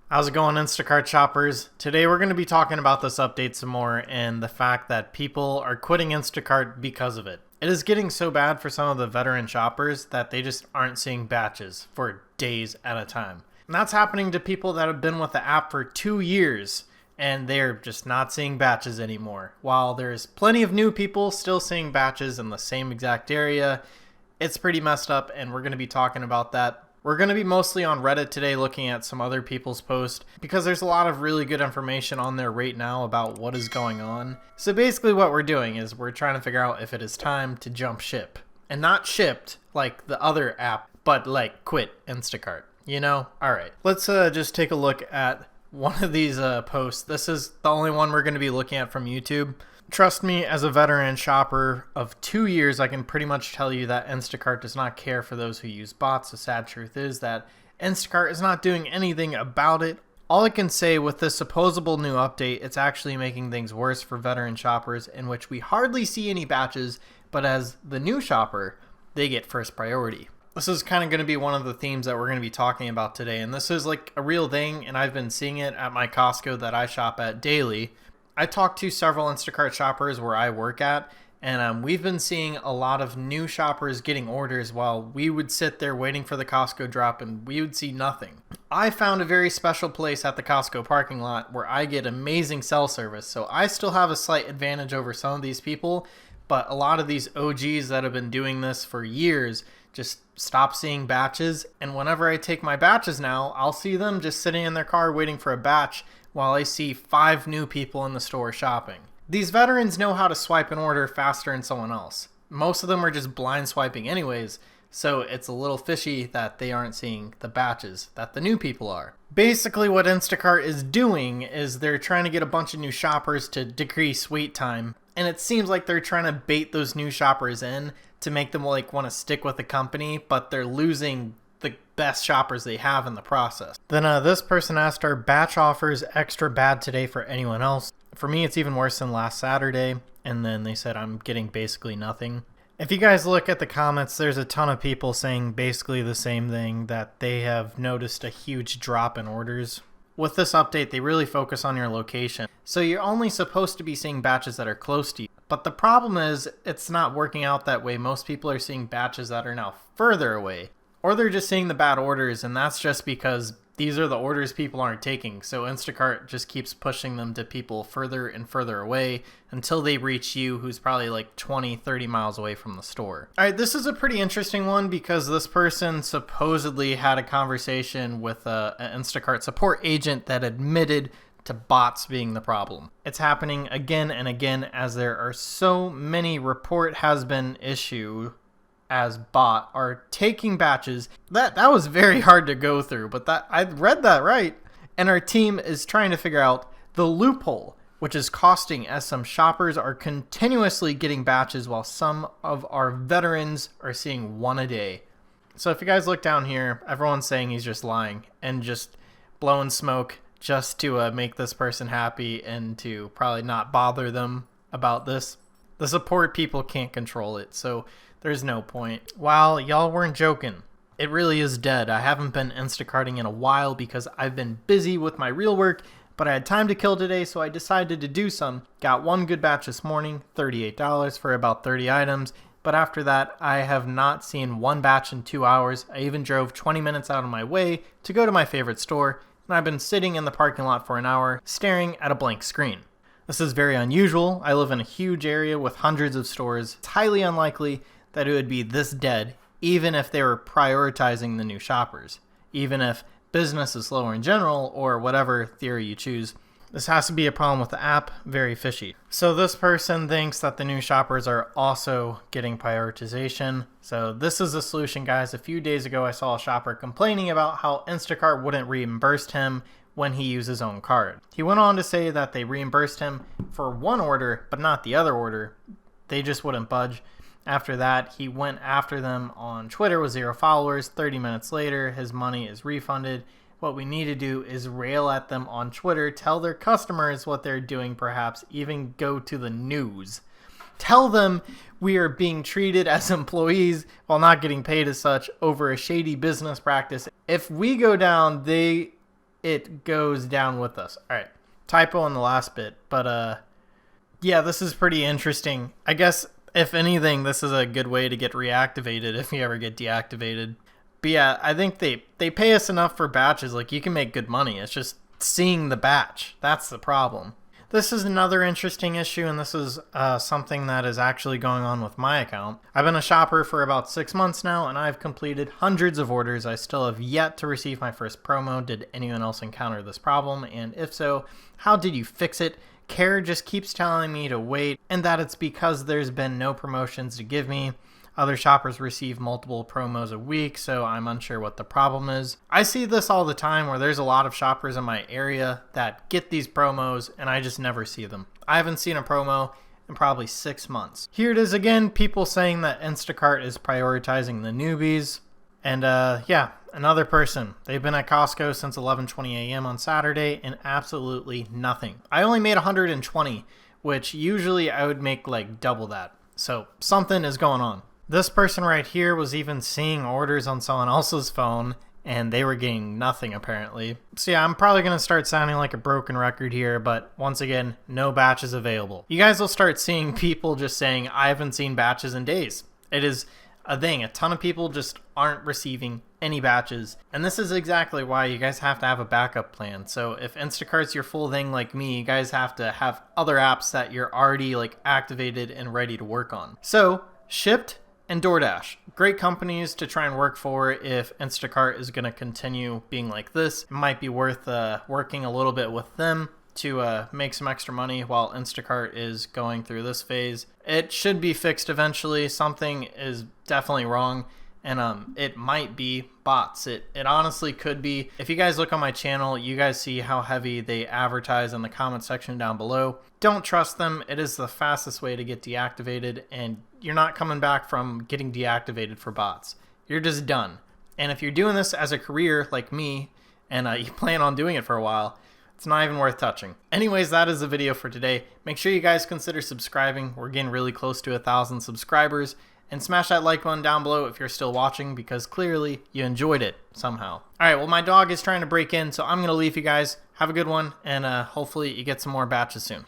How's it going, Instacart shoppers? Today we're going to be talking about this update some more and the fact that people are quitting Instacart because of it. It is getting so bad for some of the veteran shoppers that they just aren't seeing batches for days at a time. And that's happening to people that have been with the app for 2 years and they're just not seeing batches anymore. While there's plenty of new people still seeing batches in the same exact area, it's pretty messed up, and we're going to be talking about that. We're going to be mostly on Reddit today looking at some other people's posts because there's a lot of really good information on there right now about what is going on. So basically what we're doing is we're trying to figure out if it is time to jump ship. And not shipped like the other app, but like quit Instacart. You know? Alright, let's just take a look at one of these posts. This is the only one we're going to be looking at from YouTube. Trust me, as a veteran shopper of 2 years, I can pretty much tell you that Instacart does not care for those who use bots. The sad truth is that Instacart is not doing anything about it. All I can say with this supposable new update, it's actually making things worse for veteran shoppers, in which we hardly see any batches, but as the new shopper, they get first priority. This is kind of going to be one of the themes that we're going to be talking about today, and this is like a real thing, and I've been seeing it at my Costco that I shop at daily. I talked to several Instacart shoppers where I work at, and we've been seeing a lot of new shoppers getting orders while we would sit there waiting for the Costco drop and we would see nothing. I found a very special place at the Costco parking lot where I get amazing cell service, so I still have a slight advantage over some of these people, but a lot of these OGs that have been doing this for years just stop seeing batches, and whenever I take my batches now, I'll see them just sitting in their car waiting for a batch while I see 5 new people in the store shopping. These veterans know how to swipe an order faster than someone else. Most of them are just blind swiping anyways, so it's a little fishy that they aren't seeing the batches that the new people are. Basically what Instacart is doing is they're trying to get a bunch of new shoppers to decrease wait time, and it seems like they're trying to bait those new shoppers in to make them like want to stick with the company, but they're losing the best shoppers they have in the process. Then this person asked, are batch offers extra bad today for anyone else? For me, it's even worse than last Saturday. And then they said I'm getting basically nothing. If you guys look at the comments, there's a ton of people saying basically the same thing, that they have noticed a huge drop in orders. With this update, they really focus on your location. So you're only supposed to be seeing batches that are close to you. But the problem is it's not working out that way. Most people are seeing batches that are now further away. Or they're just seeing the bad orders, and that's just because these are the orders people aren't taking. So Instacart just keeps pushing them to people further and further away until they reach you, who's probably like 20, 30 miles away from the store. All right, this is a pretty interesting one because this person supposedly had a conversation with an Instacart support agent that admitted to bots being the problem. It's happening again and again as there are so many report has been issued as bot are taking batches. That was very hard to go through, but that I read that right. And our team is trying to figure out the loophole, which is costing, as some shoppers are continuously getting batches while some of our veterans are seeing one a day. So if you guys look down here, everyone's saying he's just lying and just blowing smoke just to make this person happy and to probably not bother them about this. The support people can't control it, so there's no point. While y'all weren't joking, it really is dead. I haven't been Instacarting in a while because I've been busy with my real work, but I had time to kill today, so I decided to do some. Got one good batch this morning, $38 for about 30 items, but after that, I have not seen one batch in 2 hours. I even drove 20 minutes out of my way to go to my favorite store, and I've been sitting in the parking lot for an hour, staring at a blank screen. This is very unusual. I live in a huge area with hundreds of stores. It's highly unlikely that it would be this dead, even if they were prioritizing the new shoppers, even if business is slower in general, or whatever theory you choose. This has to be a problem with the app, very fishy. So this person thinks that the new shoppers are also getting prioritization. So this is the solution, guys. A few days ago, I saw a shopper complaining about how Instacart wouldn't reimburse him when he used his own card. He went on to say that they reimbursed him for one order, but not the other order. They just wouldn't budge. After that, he went after them on Twitter with 0 followers. 30 minutes later, his money is refunded. What we need to do is rail at them on Twitter, tell their customers what they're doing, perhaps even go to the news. Tell them we are being treated as employees while not getting paid as such over a shady business practice. If we go down, it goes down with us. All right, typo in the last bit, but yeah, this is pretty interesting. I guess if anything, this is a good way to get reactivated if you ever get deactivated. But yeah, I think they pay us enough for batches. Like, you can make good money. It's just seeing the batch. That's the problem. This is another interesting issue, and this is something that is actually going on with my account. I've been a shopper for about 6 months now, and I've completed hundreds of orders. I still have yet to receive my first promo. Did anyone else encounter this problem? And if so, how did you fix it? Care just keeps telling me to wait, and that it's because there's been no promotions to give me. Other shoppers receive multiple promos a week, so I'm unsure what the problem is. I see this all the time where there's a lot of shoppers in my area that get these promos and I just never see them. I haven't seen a promo in probably 6 months. Here it is again, people saying that Instacart is prioritizing the newbies. And yeah, another person. They've been at Costco since 11:20 a.m. on Saturday and absolutely nothing. I only made 120, which usually I would make like double that. So something is going on. This person right here was even seeing orders on someone else's phone, and they were getting nothing apparently. So yeah, I'm probably going to start sounding like a broken record here, but once again, no batches available. You guys will start seeing people just saying, I haven't seen batches in days. It is a thing. A ton of people just aren't receiving any batches, and this is exactly why you guys have to have a backup plan. So if Instacart's your full thing like me, you guys have to have other apps that you're already like activated and ready to work on. So Shipt and DoorDash, great companies to try and work for if Instacart is going to continue being like this. It might be worth working a little bit with them to make some extra money while Instacart is going through this phase. It should be fixed eventually. Something is definitely wrong, and it might be bots. It honestly could be. If you guys look on my channel, you guys see how heavy they advertise in the comment section down below. Don't trust them. It is the fastest way to get deactivated, and you're not coming back from getting deactivated for bots. You're just done. And if you're doing this as a career like me, and you plan on doing it for a while, it's not even worth touching. Anyways, that is the video for today. Make sure you guys consider subscribing. We're getting really close to 1,000 subscribers. And smash that like button down below if you're still watching, because clearly you enjoyed it somehow. Alright, well, my dog is trying to break in, so I'm going to leave you guys. Have a good one, and hopefully you get some more batches soon.